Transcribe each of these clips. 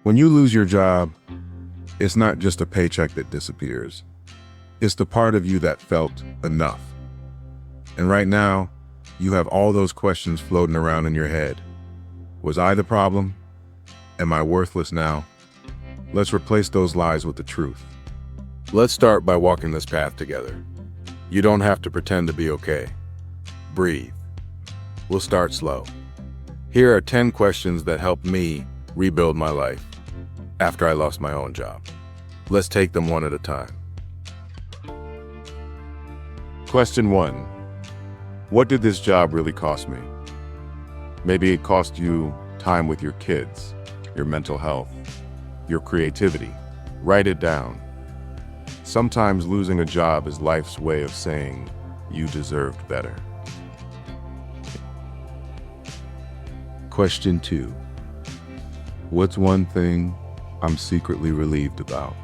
When you lose your job, it's not just a paycheck that disappears. It's the part of you that felt enough. And right now, you have all those questions floating around in your head. Was I the problem? Am I worthless now? Let's replace those lies with the truth. Let's start by walking this path together. You don't have to pretend to be okay. Breathe. We'll start slow. Here are 10 questions that helped me rebuild my life after I lost my own job. Let's take them one at a time. Question 1. What did this job really cost me? Maybe it cost you time with your kids, your mental health, your creativity. Write it down. Sometimes losing a job is life's way of saying you deserved better. Question 2. What's one thing I'm secretly relieved about?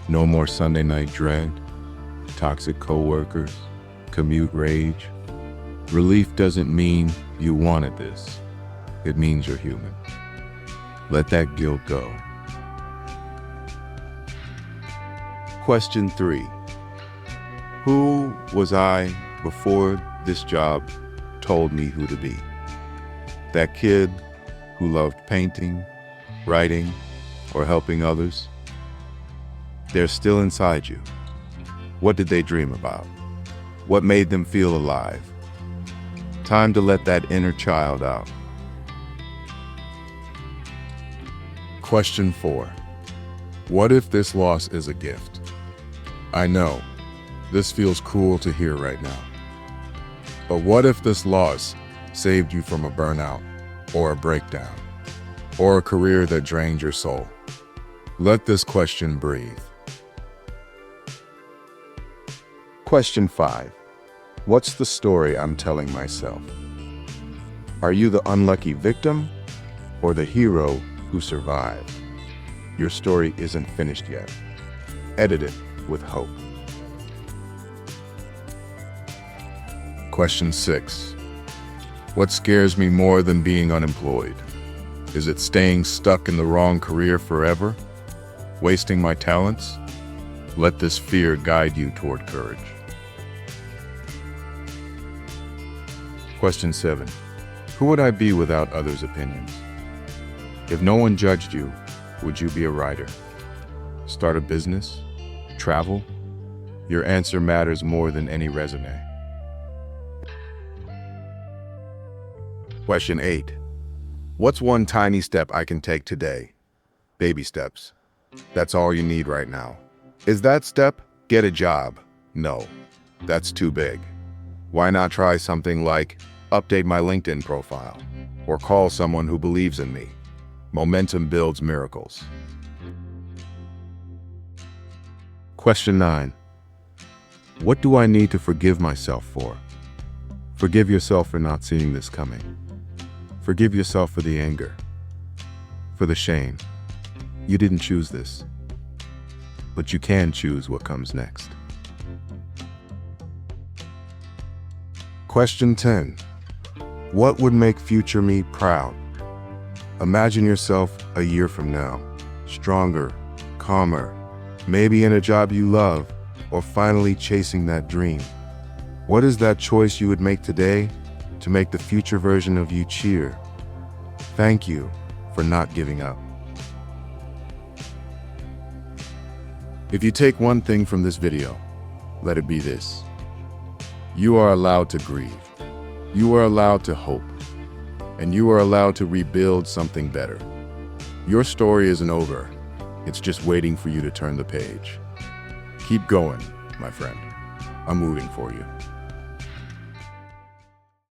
No more Sunday night dread, toxic coworkers, commute rage. Relief doesn't mean you wanted this. It means you're human. Let that guilt go. Question 3. Who was I before this job told me who to be? That kid who loved painting, writing, or helping others? They're still inside you. What did they dream about? What made them feel alive? Time to let that inner child out. Question 4. What if this loss is a gift? I know, this feels cruel to hear right now. But what if this loss saved you from a burnout, or a breakdown, or a career that drained your soul? Let this question breathe. Question 5. What's the story I'm telling myself? Are you the unlucky victim or the hero who survived? Your story isn't finished yet. Edit it with hope. Question 6. What scares me more than being unemployed? Is it staying stuck in the wrong career forever? Wasting my talents? Let this fear guide you toward courage. Question 7. Who would I be without others' opinions? If no one judged you, would you be a writer? Start a business? Travel? Your answer matters more than any resume. Question 8. What's one tiny step I can take today? Baby steps. That's all you need right now. Is that step, get a job? No, that's too big. Why not try something like update my LinkedIn profile or call someone who believes in me? Momentum builds miracles. Question 9. What do I need to forgive myself for? Forgive yourself for not seeing this coming. Forgive yourself for the anger, for the shame. You didn't choose this, but you can choose what comes next. Question 10. What would make future me proud? Imagine yourself a year from now, stronger, calmer, maybe in a job you love, or finally chasing that dream. What is that choice you would make today to make the future version of you cheer? Thank you for not giving up. If you take one thing from this video, let it be this. You are allowed to grieve. You are allowed to hope. And you are allowed to rebuild something better. Your story isn't over. It's just waiting for you to turn the page. Keep going, my friend. I'm rooting for you.